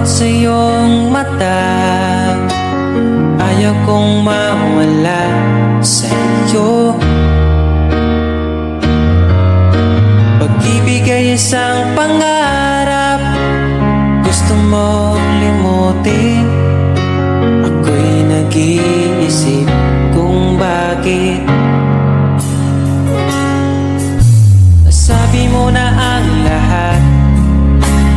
sa iyong mata, ayaw kong mawala sa iyo. Pag-ibig ay isang pangarap, gusto mo limutin. Ako'y nag-iisip kung bakit. Nasabi mo na ang lahat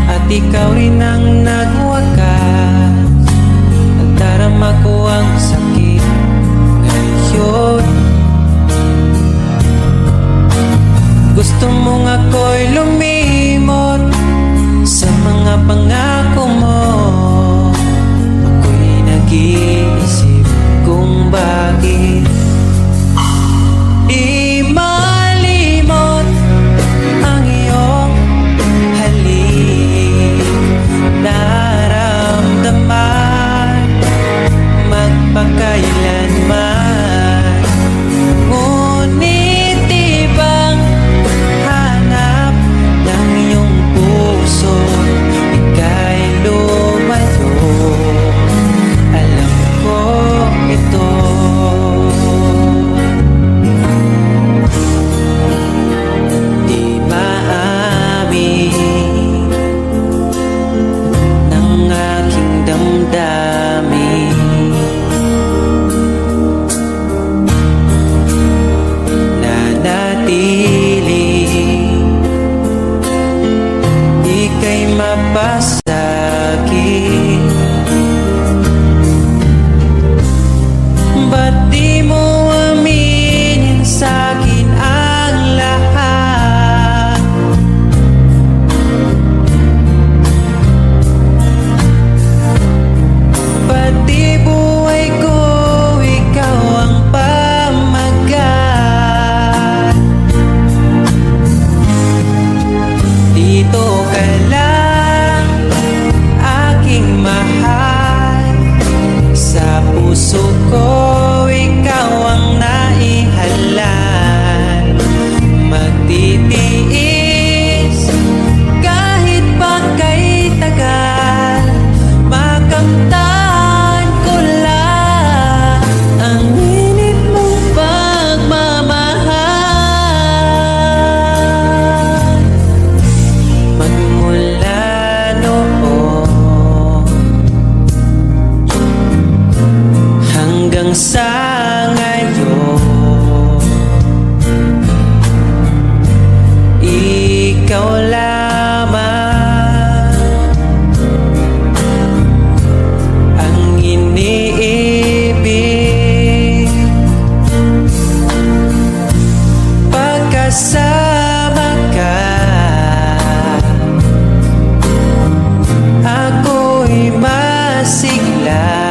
at ikaw rin ang nagwakas. Nadarama ko ang sakit ngayon. Gusto mong ako'y lumimot sa mga pangako mo. Ako'y nag-iisip kung bakit di malimot ang iyong halik. Naramdaman magpakailanman, ngunit ibang hanap ng iyong puso. Ika'y lumayo, alam ko ito. Di maamin ng aking damdamin, nanatili ika'y mapasakit. Ba't di mo aminin sa'kin ang lahat? Pati buhay ko, ikaw ang pamagat. Dito ka lang, aking mahal. Sa puso ko, ikaw ang naihalal. Magtitiis kahit pa kay tagal, makamtan ko lang ang init mong pagmamahal. Magmula noon hanggang sa ngayon, ikaw lamang ang iniibig. Pagkasama ka, ako'y masigla.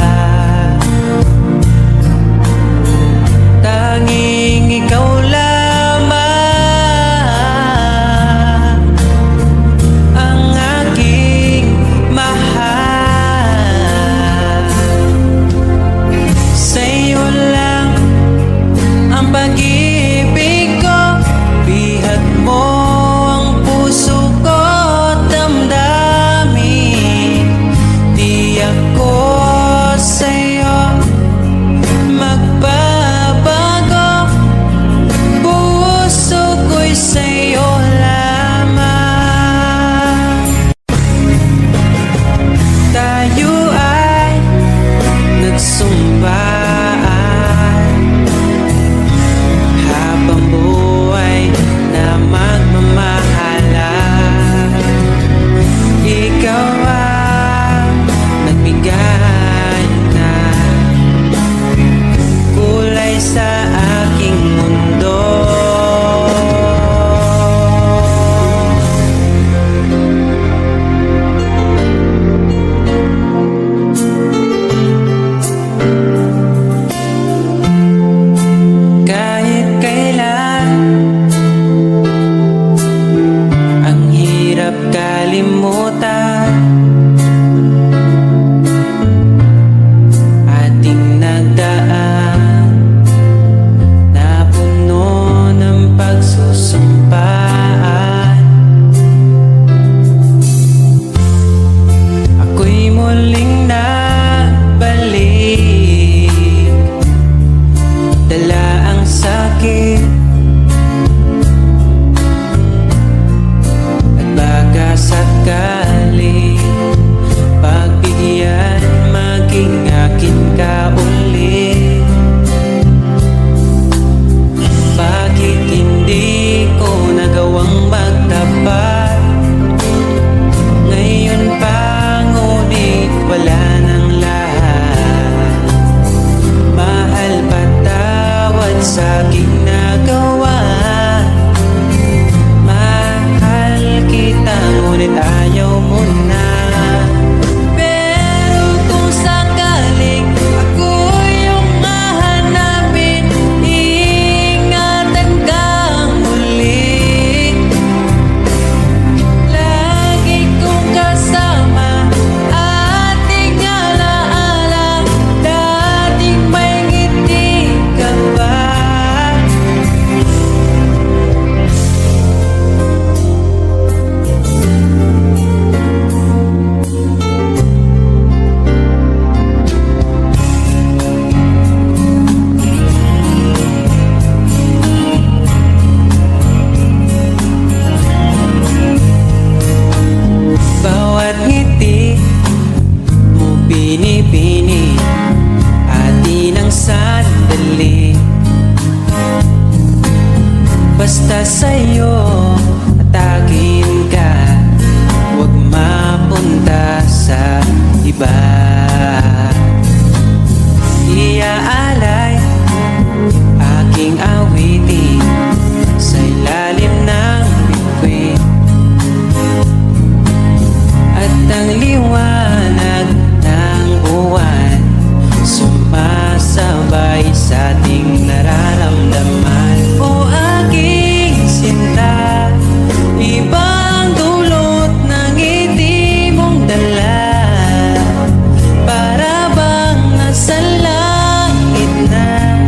basta sa'yo atagin ka, huwag mapunta sa iba. Iaalay aking awitin sa ilalim ng bituin, at ang liwanag ng buwan sumasabay sa ating nararamdaman. O aking sinta, ibang dulot ng ngiti mong dala, para bang nasa langit na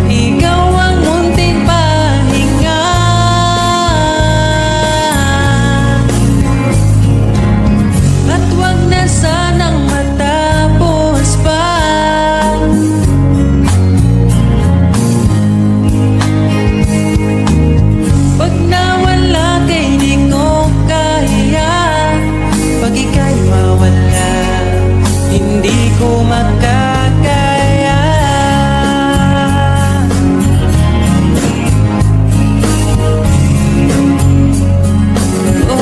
ikaw ang munting pahinga. At wag na sanang matapos pa. Pag nawala kay di ko kaya, pag ika'y mawala hindi ko makakaya. Oh,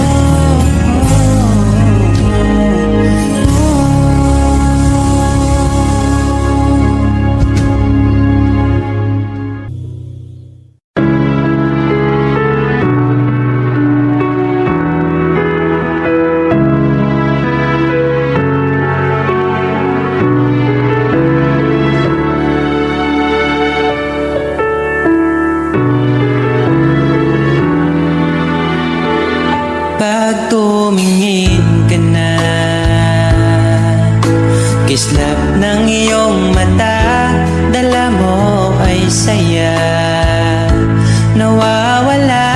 pag tumingin ka na, kislap ng iyong mata, dala mo ay saya. Nawawala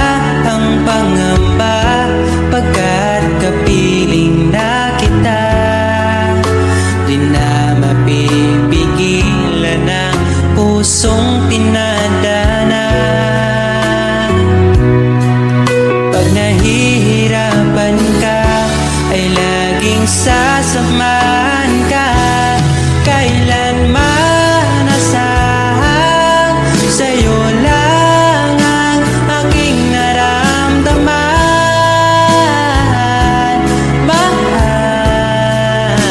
ang pangamba pagkat kapiling na kita. Di na mapipigilan ang pusong tinadana. Pag nahihirapan ka ay laging sasamahan ka. Kailanman asahan, sa'yo lang ang aking naramdaman. Mahal,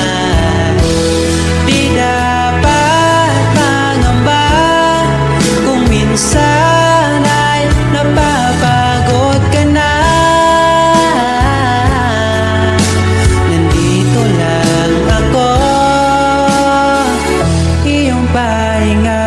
di dapat mangamba kung minsan ay napapagod ka na. Nandito lang ako, iyong pahinga.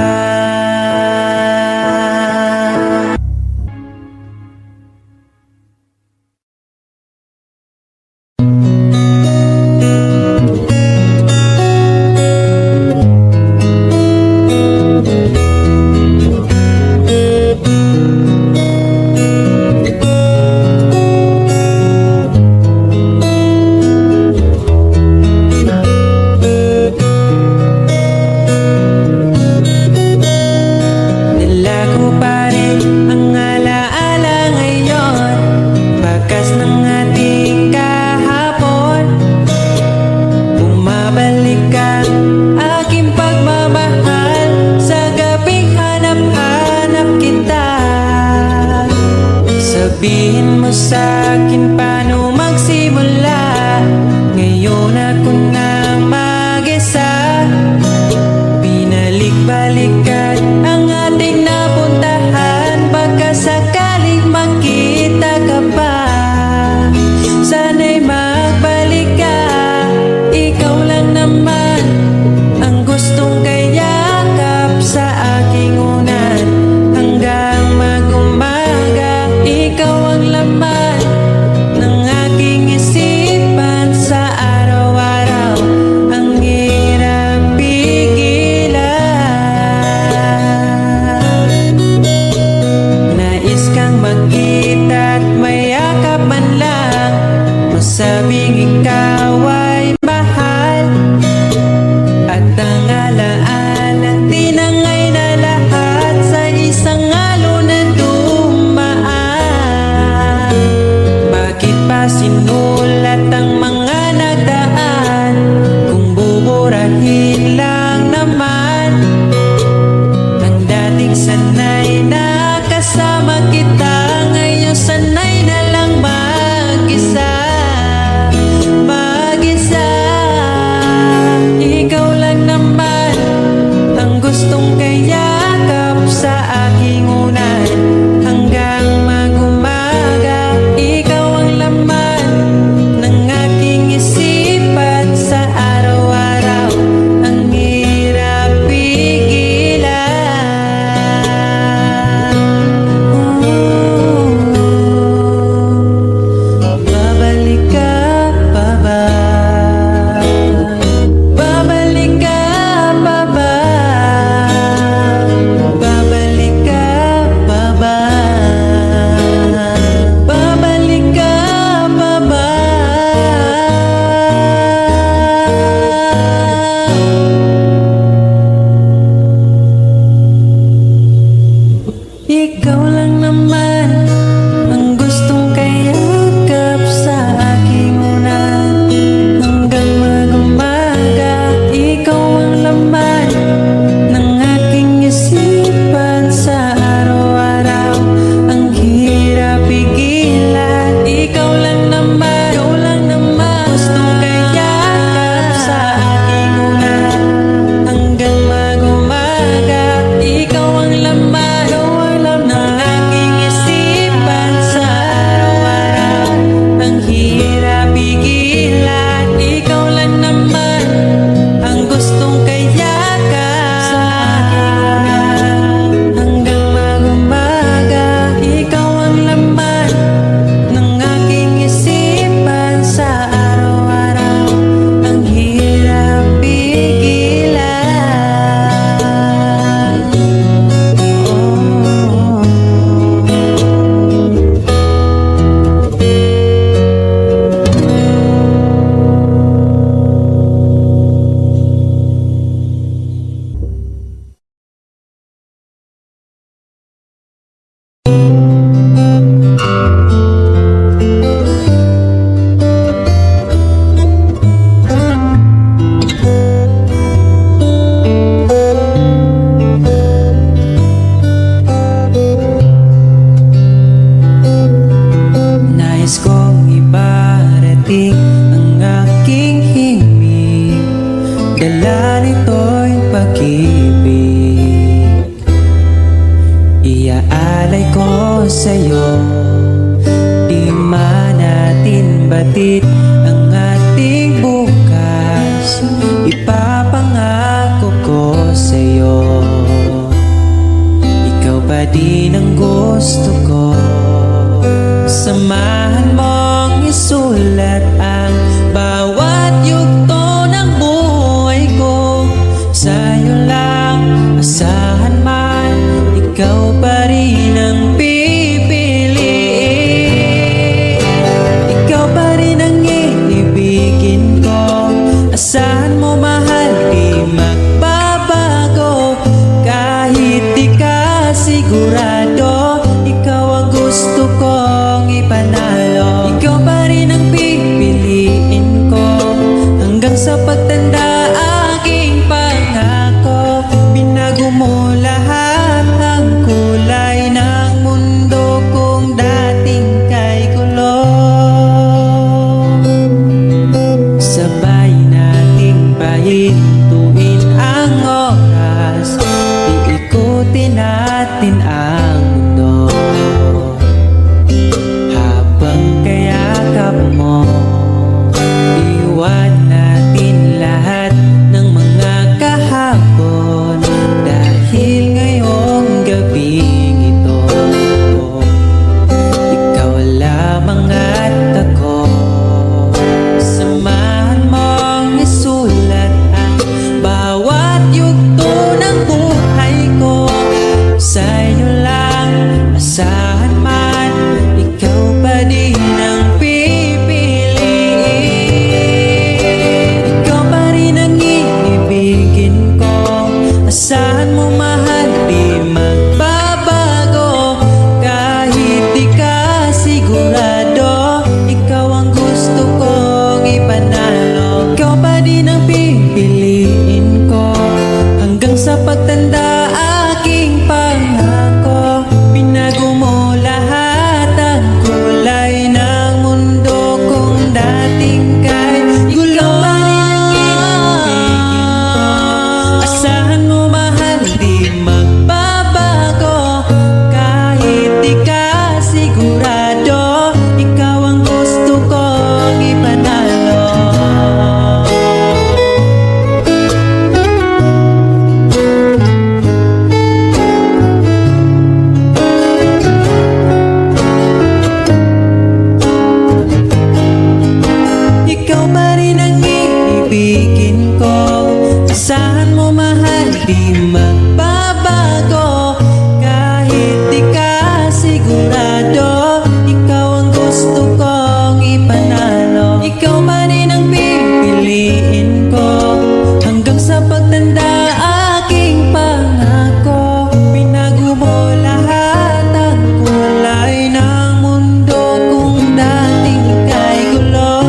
Dala ko pa rin ang alaala ngayon, bakas ng ating kahapon. Bumabalik ka, aking pagmamahal, sa gabing hanap-hanap kita. Sabihin mo sa'kin paano magsimula, ngayon ako na mag-isa. Binalik-balikan ang ating napuntahan, baka sakaling makita ka pa. Sana'y magbalik ka, ikaw lang naman ang gustong kayakap sa aking unan. Hanggang mag-umaga, ikaw ang laman pag-ibig. Iaalay ko sa'yo, di man natin batid ang ating bukas. Ipapangako ko sa'yo, ikaw pa din ang gusto ko. Samahan mong isulat ang bawat yugto ng buhay ko. Sa'yo lang asahan man, ikaw pa rin ang pipiliin. Ikaw pa rin ang iibigin ko. Asahan mo mahal, di magbabago. Kahit di ka sigurado, ikaw ang gusto kong ipanalo. Ikaw pa rin ang pipiliin ko hanggang sa pagtanda. Aking pangako, binago mo lahat ang kulay ng mundo kung dating kay gulo. Sabay nating pahintuin ang oras, iikutin natin ang mundo. Habang kayakap mo, iwan natin lahat ng mga kahapon. Dahil ngayong gabing ito, ikaw lamang at ako. Samahan mong isulat ang bawat yugto ng buhay ko. Sa'yo lang asahan man, ikaw pa din ang pipiliin. Ikaw pa rin ang iibigin ko. Asahan mo mahal, di magbabago. Kahit di ka sigurado, ikaw ang gusto kong ipanalo. Ikaw pa din ang pipiliin ko hanggang sa pagtanda. Aking pangako, binago mo lahat ang kulay ng mundo kung dating kay gulo. Asahan mo mahal, di magbabago. Kahit di ka sigurado, ikaw ang gusto kong ipanalo. Ikaw pa rin ang iibigin ko. Asahan mo mahal, di magbabago. Kahit di ka sigurado, ikaw ang gusto kong ipanalo. Ikaw pa rin ang pipiliin ko hanggang sa pagtanda. Aking pangako, binago mo lahat ang kulay ng mundo kung dating kay gulo.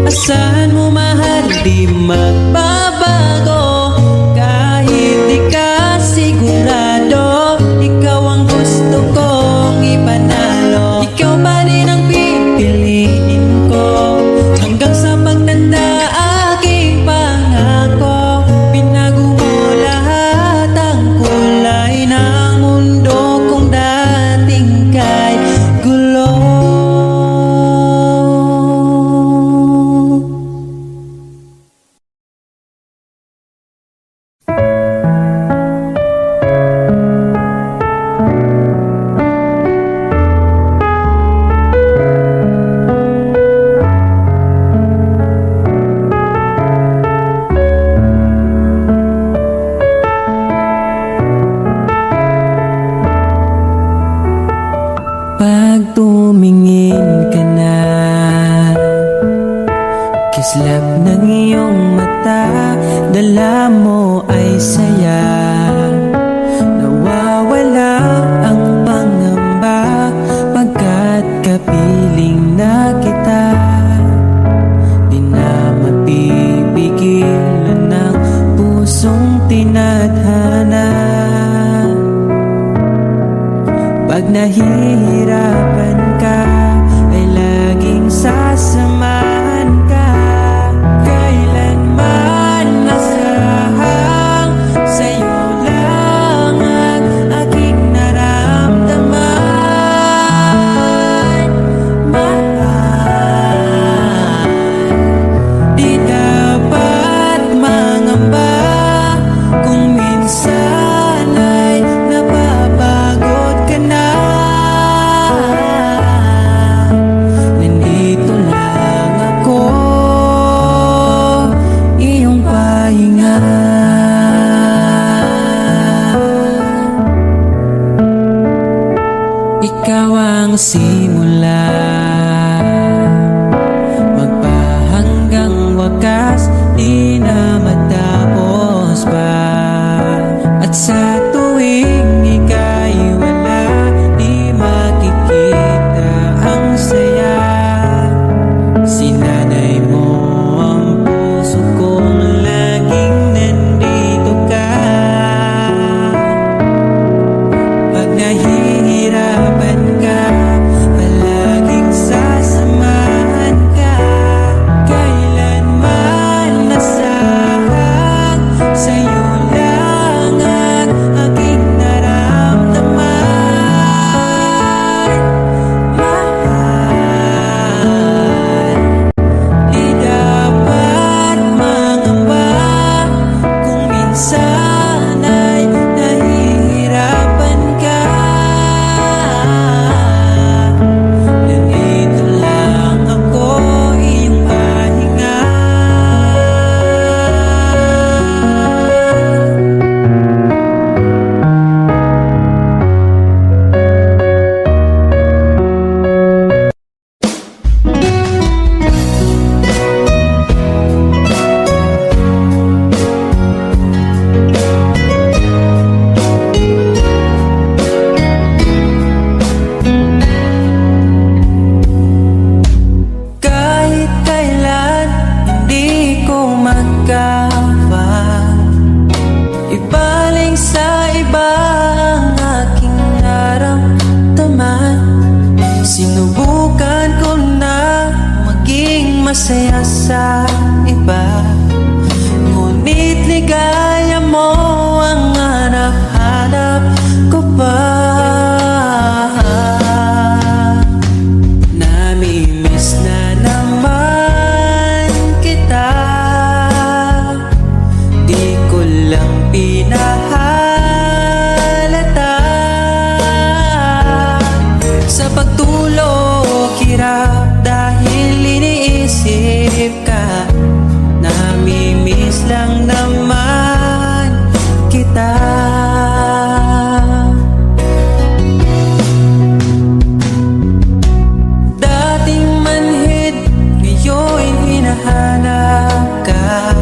Asahan mo mahal, di magbabago. Kahit di ka sigurado, ikaw ang gusto kong ipanalo. Ikaw pa rin ang pipiliin ko hanggang sa pagtanda. Aking pangako, binago mo lahat ang kulay ng mundo kung dating kay gulo. Pag tumingin ka na, kislap ng iyong mata, dala mo ay saya. Nawawala ang pangamba pagkat kapiling na kita. Di na mapipigilan ng pusong tinadhana. Pag nahihirapan ka, ay laging sasamahan ka. Kailanman simula, magpahanggang wakas, di na matapos pa. At sa tuwing ika'y wala, di makikita ang saya. Sinanay mo ang puso kong laging nandito ka. Pag nahihirapan ka, palaging sasamahan ka. Kailanman nasahag, sa'yo lang ang aking naramdaman. Mahal, di dapat mangamba kung minsan ay nahihirapan ka. Nandito lang ako, iyong pahinga. Kahit kailan hindi ko magkawa, ibaling sa iba ang aking naramdaman. Sinubukan ko na maging masaya sa iba, ngunit ligaya mo ang hanap-hanap ko pa. Namimiss na naman kita, di ko lang pinahalata. Sa pagtulog hirap dahil iniisip ka. Namimiss lang naman kita. Dating manhid, ngayon hinahanap ka.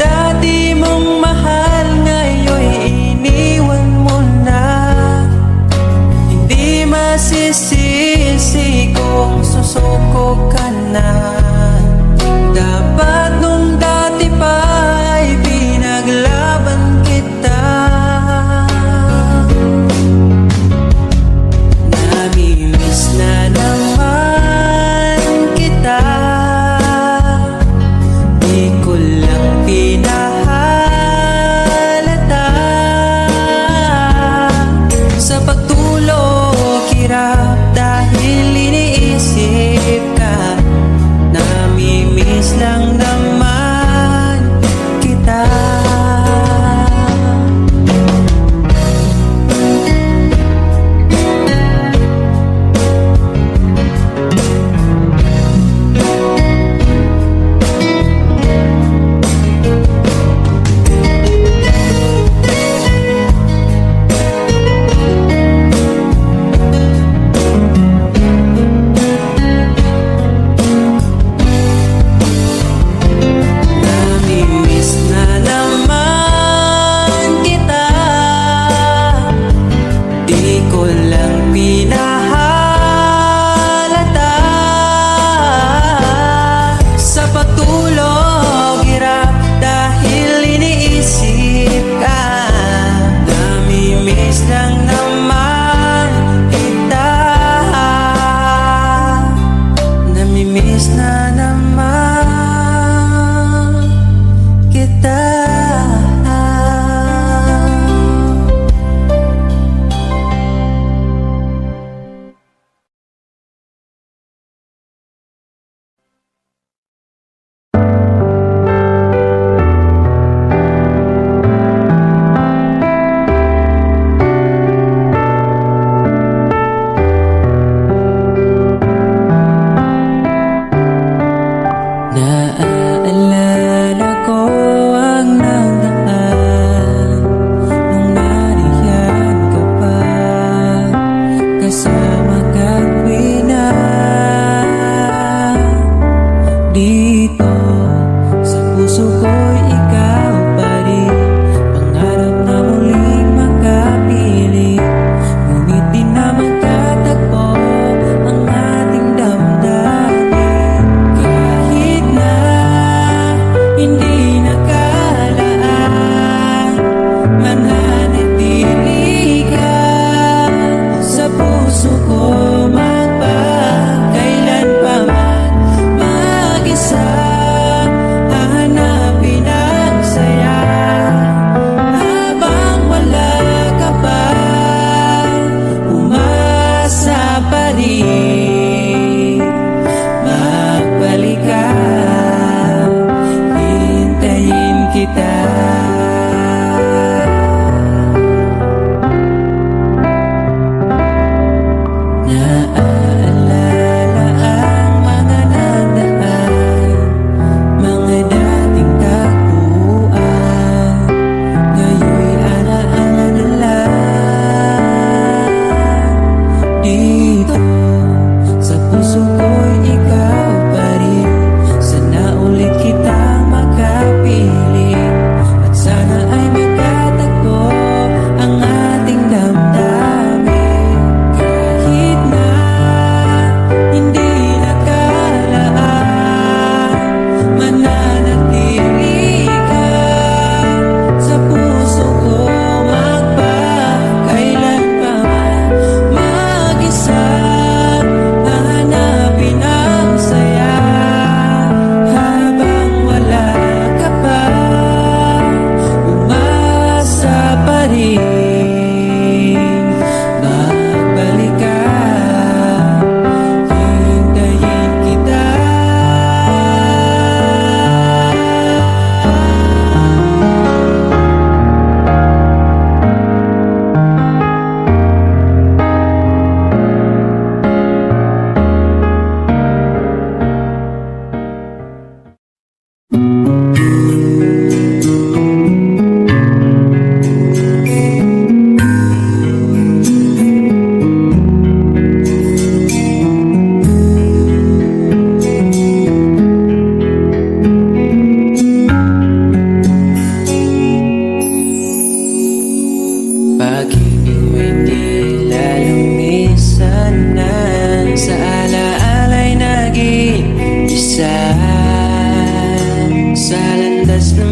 Dati mong mahal, ngayon iniwan mo na. Hindi masisisi kung susuko ka na. Dapat nung dati pa ay pinaglaban kita. Namimiss na naman kita, di ko lang pinahalata. Sa pagtulog hirap dahil iniisip ka. Namimiss lang naman kita. Namimiss na naman kita, di ko lang pinahalata. Sa pagtulog hirap dahil iniisip ka. Namimiss lang naman kita. Namimiss na naman kita. Naaalala ko ang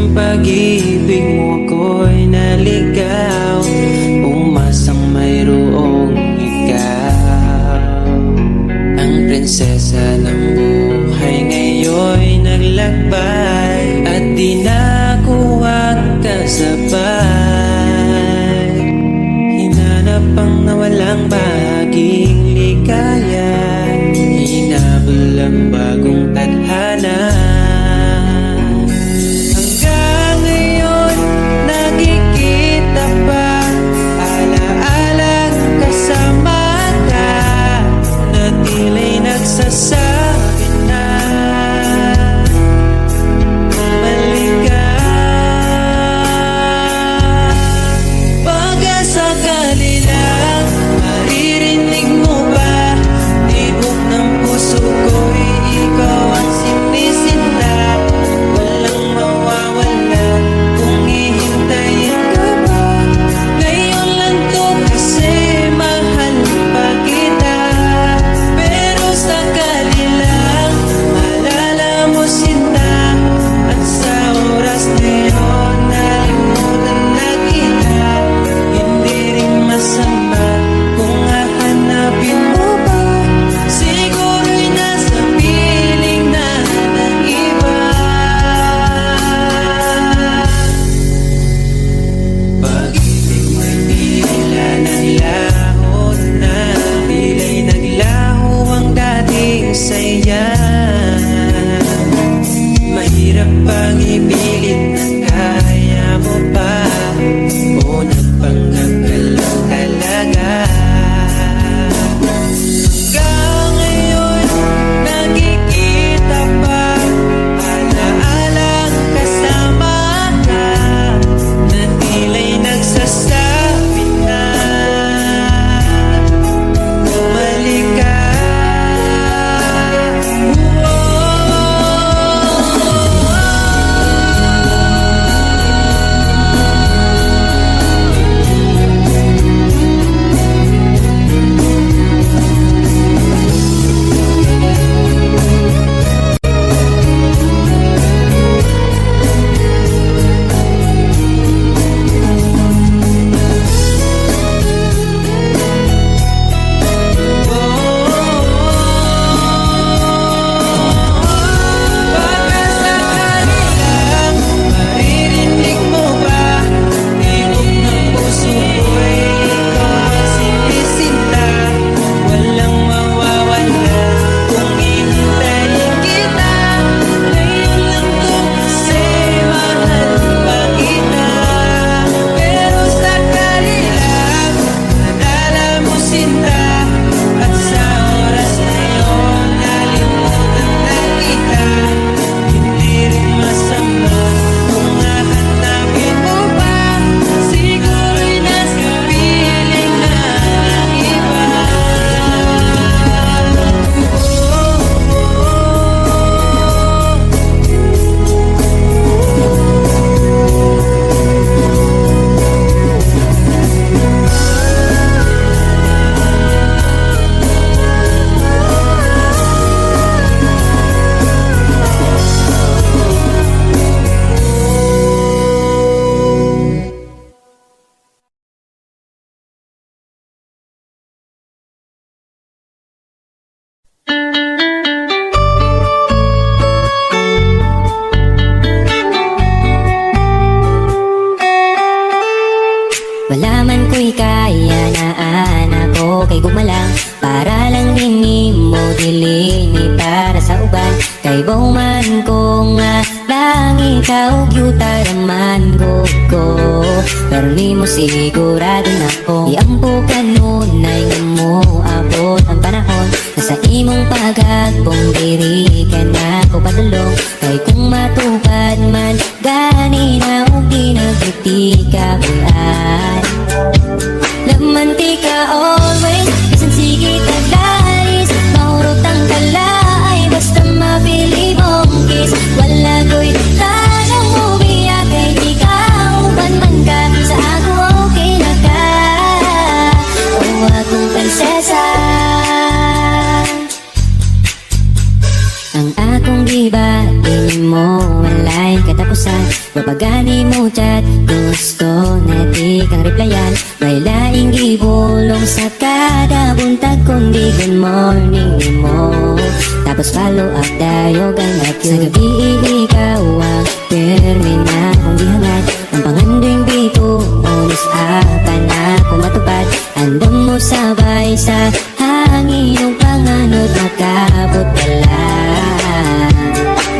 ng pag-ibig mo ako'y naligaw, umasang mayroong ikaw. Ang prinsesa ng buhay ngayon'y naglakbay, at di na ako kasabay. Hinanap ang nawalang bahaging ligaya, hinabol ang bagong tadhana. Hanggang ngayon nakikita pa, alaalang kasama ka, na tila'y nagsasabi na bumalik ka. Pagkasakali lang, maririnig mo ba, tibok ng puso ko'y ikaw ang sinisinta. Walang mawawala kung hihintayin ka pa. Ngayon lang to kasi mahal pa kita. Pero sakali lang, maalala mo sinta, at sa oras na yun, nalimutan na kita. Hindi rin masama kung hahanapin mo pa, siguro'y nasa piling na ng iba. Pag-ibig mo'y tila naglaho na, tila'y naglaho ang dating saya. Mahirap pang ipilit na kaya mo pa, o nagpanggap ka lang talaga. Hanggang ngayon nakikita pa, alaalang kasama ka, na tila'y nagsasabi na bumalik ka. Pagkasakali lang, maririnig mo ba, tibok ng puso ko'y ikaw ang sinisinta. Walang mawawala kung hihintayin kita. Ngayon lang to kasi mahal pa kita. Pero sakali lang, maalala mo sinta, at sa oras na yun, nalimutan na kita. Hindi rin masama kung hahanapin mo pa, siguro'y nasa piling na ng iba. Wala man ko'y kaya na anak ko kay gumalang, para lang din mo dilini para sa uban. Kay bauman ko nga lang ikaw gyutaraman ko, pero ni mo sigurado na ko iampukan nun ay nga mo abot ang panahon na sa imong pag-agbong diri ka na ko padulong. Kay kung matupad man gani na og di nagbuti ka bulan, lamantika always, bisan sige tagalis, mahurot ang kalaay, basta mapili mong kiss. Wala ko'y tanong mo biya, kay di ka uban man ka, sa ako okay na ka, o akong prinsesa. Ang akong giba, di mo walay katapusan, kapag mo chat, gusto na di kang replyan. May laing gibulong sa kada buntag kung di good morning ni mo. Tapos follow up dayo ganap yun. Sa gabi ikaw ang permi na kung di hangad. Ang pangandoing bito, ulis akan ako matupad. Andam mo sabay sa hangin ng panganod makabot pala.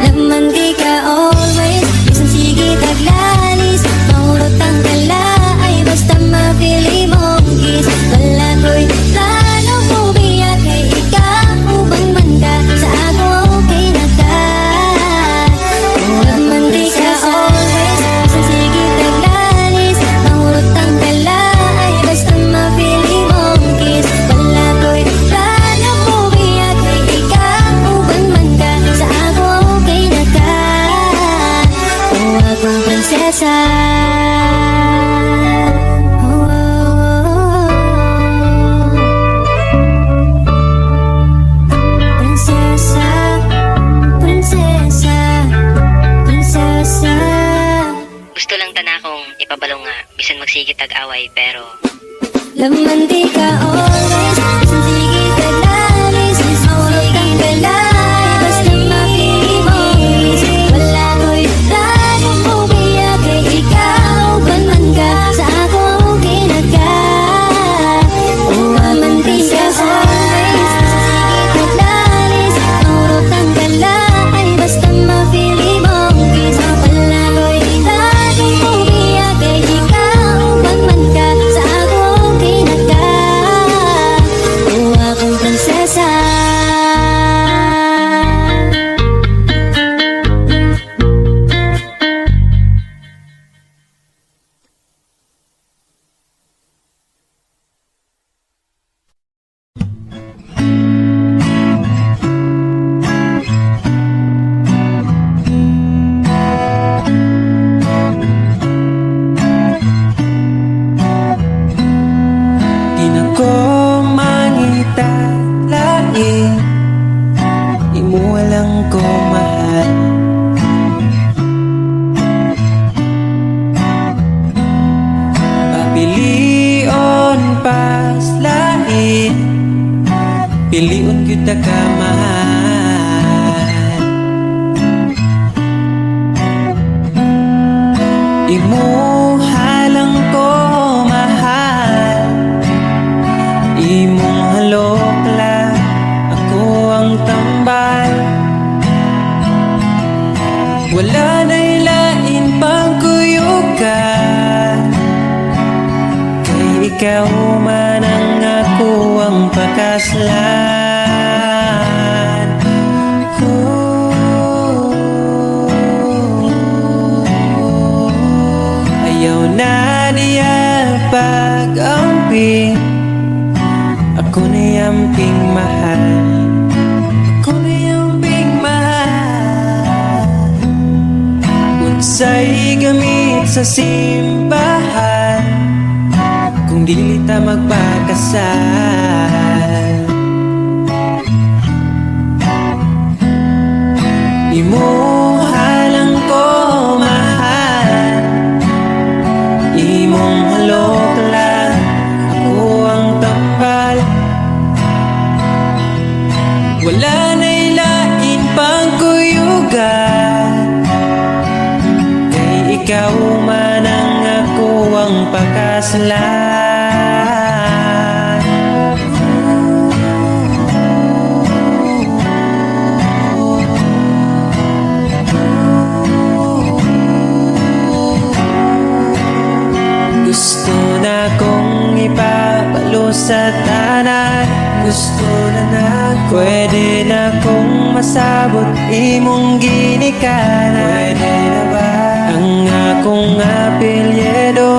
Laman di ka always, isang sige taglalis. Maurot ang kala ay basta mapili mong kiss. Wala ko'y plano mo biyak kay ikaw ubang man ka. Sa ako okay na ka. Laman di ka always, isang sige taglalis. Maurot ang kala ay basta mapili mong kiss. Wala ko'y plano mo biyak kay ikaw ubang man ka. Sa ako okay na ka. O akong prinsesa. Prinsesa, prinsesa, prinsesa. Gusto lang tana kong ipabalo nga, bisan magsigit ag-away, pero Laman di ka always, isang sige taglalis. Maurot ang galay, basta mapili mong kiss. Wala ko'y plano mo biyak kay ikaw banman ka. Sa ako okay na ka. O laman di ka always, isang sige taglalis. Maurot ang galay, basta mapili mong kiss. Wala ko'y plano mo biyak kay ikaw banman ka. Sa ako okay na ka. O akong prinsesa. Di na ko mangita lain, imo walang ko mahal. Papilion pas lain, piliun kita ka mahal. Imo halang ko mahal. Imong halok lang, ako ang tambal. Wala na'y lain pang kuyugan, kay ikaw man ang ako ang pakaslan. Ayaw na niya pag-amping, ako na yamping mahal. Ako na yamping mahal. Unsay gamit sa simbahan, kung dili ta magpakasal. Imo halang ko mahal. Imong halok lang, ako ang tambal. Wala na'y lain pang kuyugan, kay ikaw man ang ako ang pakaslan. Gusto na kong ipabalo sa tanan. Gusto na pwede na kong masabot imong ginikanan. Pwede na ba ang akong apelyido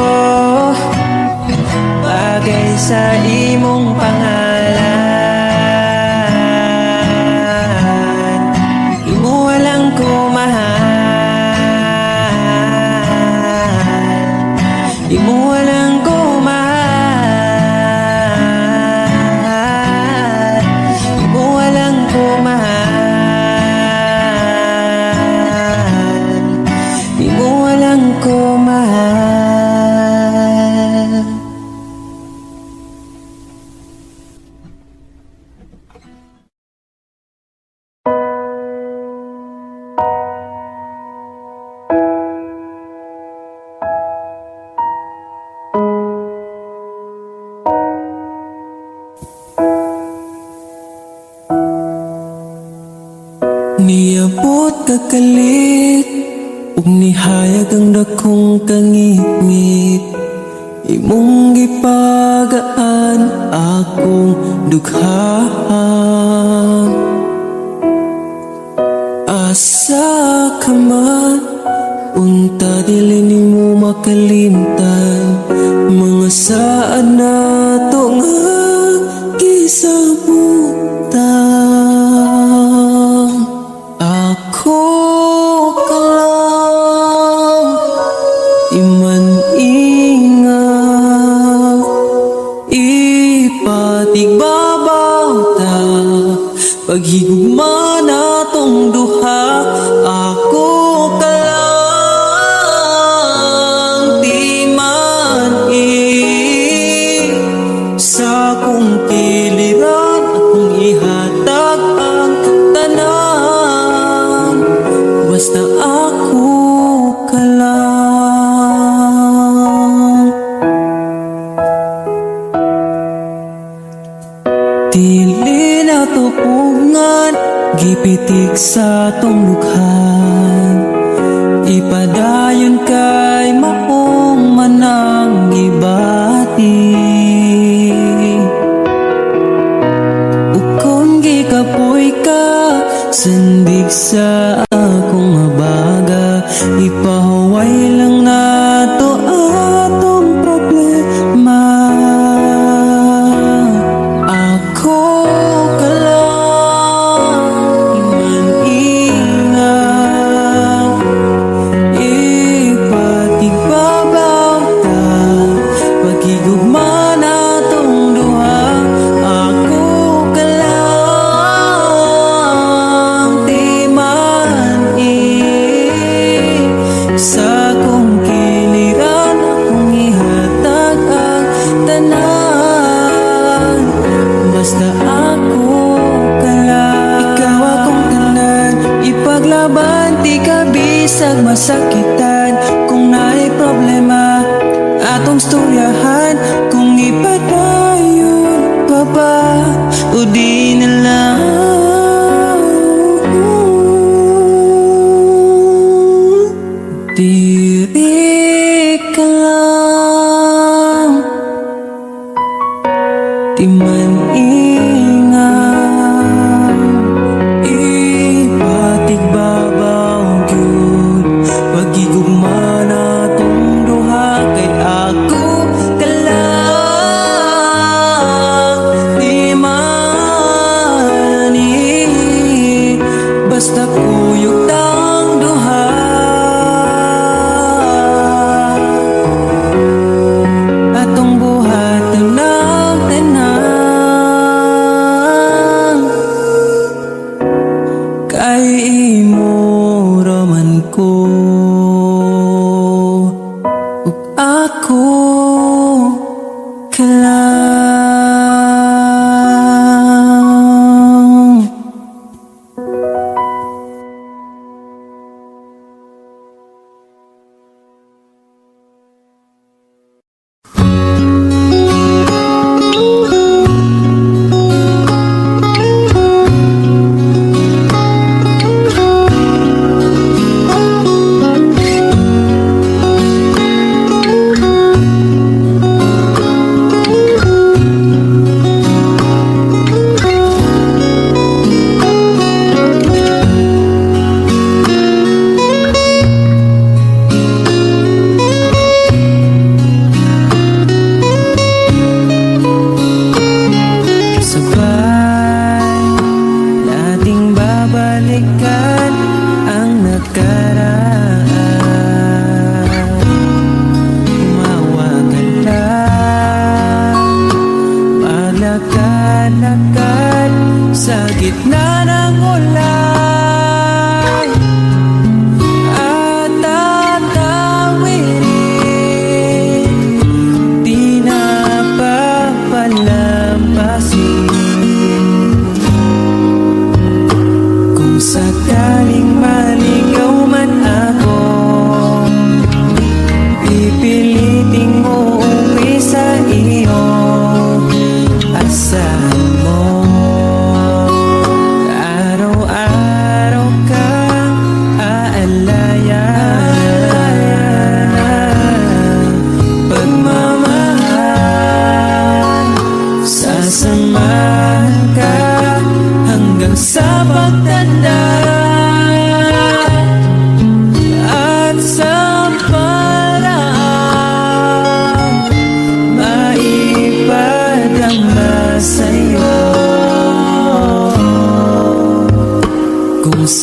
bagay sa imong pangalan? Imo walang ko mahal. Imo walang ko mahal. Imo walang ko mahal. Imo walang ko mahal. Niabot kakalit ug nihayag ang dakong kangit-ngit. Imong gipagaan akong dughaan. Asa ka man, unta dili nimo makalimtan. Mga saad na to nga gisabutan. Ako ka lang, iman ingat, ipatigbabaw ta. Paghigugma na tong duha, ako ka lang, di man sa kong kiliran, akong ihatag ang tanan. Basta ako ka lang. Dili na tupungan, gipitik sa tong lukhan. Ipadayon kay maong manang gibati. Ukon gikapoy ka, sandig sa akong mabaga. Ipahuway lang na to atong problema. Ako ka lang, iman ingat, ipatigbabaw ta. Pagigugma na tong duha, ako ka lang, di man sa kong kiliran, akong ihatag ang tanan. Basta ako ka lang. Ikaw akong tanan, ipaglaban, di ka bisag masakitan. Kung naay problema, atong storyahan. Kung ipadayon pa ba, o di na lang. Diri ka lang, di man ingat, ipatigbabaw gyud. Pagigugma na tong duha, kay ako ka lang, di man basta kuyog tang duha. Atong buhatan ng tanan, kay imo raman ko, ug ako ka lang.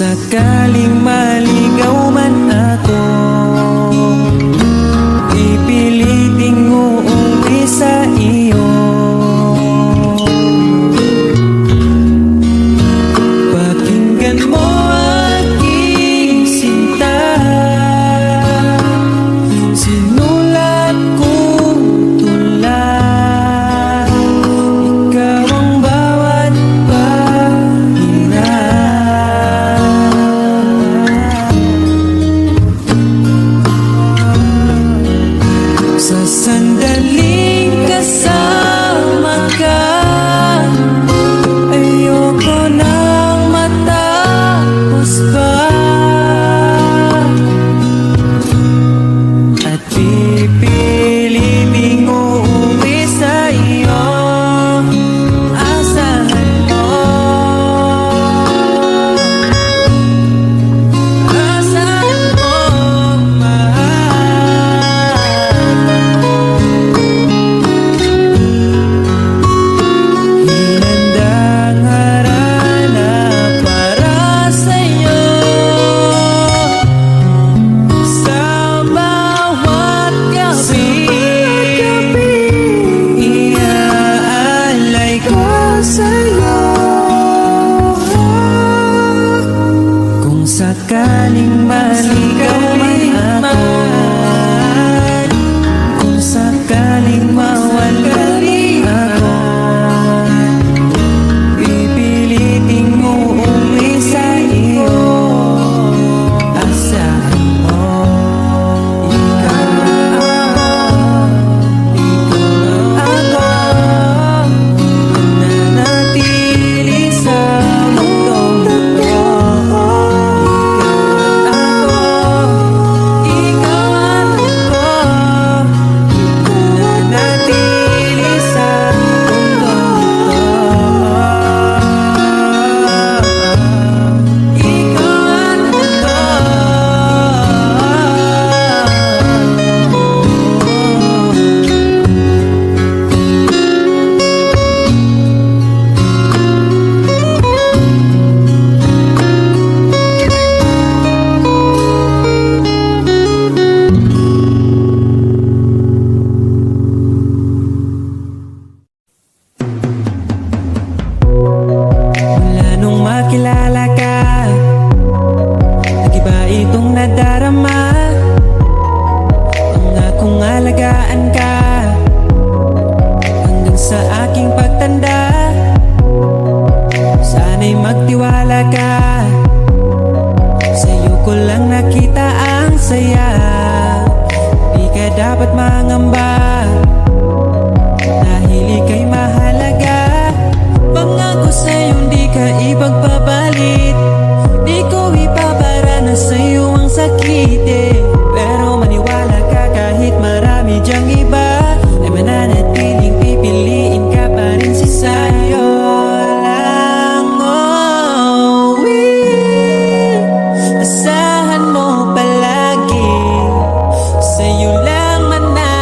sakaling maligaw man ako, pipiliting uuwi sa iyo. Pakinggan mo aking sinta, sinulat kong tula. Ikaw ang bawat pahina. Sa sandaling kasama ka, ayoko nang matapos pa. At pipiliting uuwi sa iyo. Asahan mo, asahan mo, mahal. Hinandang harana para sa'yo sa bawat gabi. Iaalay ko sa'yo. Kung sakaling maligaw man ako, kung sakaling mawalay ako, pipiliting uuwi sa iyo. Asahan mo, ikaw ako, nananatili sa mundong ito. Ikaw at ako, nananatili sa mundong ito. Ikaw at mula nung makilala ka, nag-iba itong nadarama. Pangakong alagaan ka hanggang sa aking pagtanda. Sana'y magtiwala ka, sa'yo ko lang nakita ang saya. Di ka dapat mangamba, dahil ika'y mahalaga. Pangako sa'yo di ka ipagpapalit, di ko ipabara na sa'yo ang sakit eh. Pero maniwala ka kahit marami dyang iba, ay mananatiling pipiliin ka pa rin si sa'yo lang. Oh, asahan mo palagi, sa'yo lang mananatili.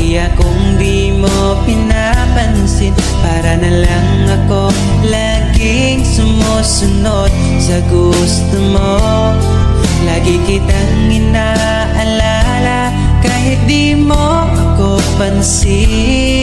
Nahiya kung di mo pinapansin. Para na lang ako laging sumusunod sa gusto mo. Lagi kitang inaalala kahit di mo ako pansin.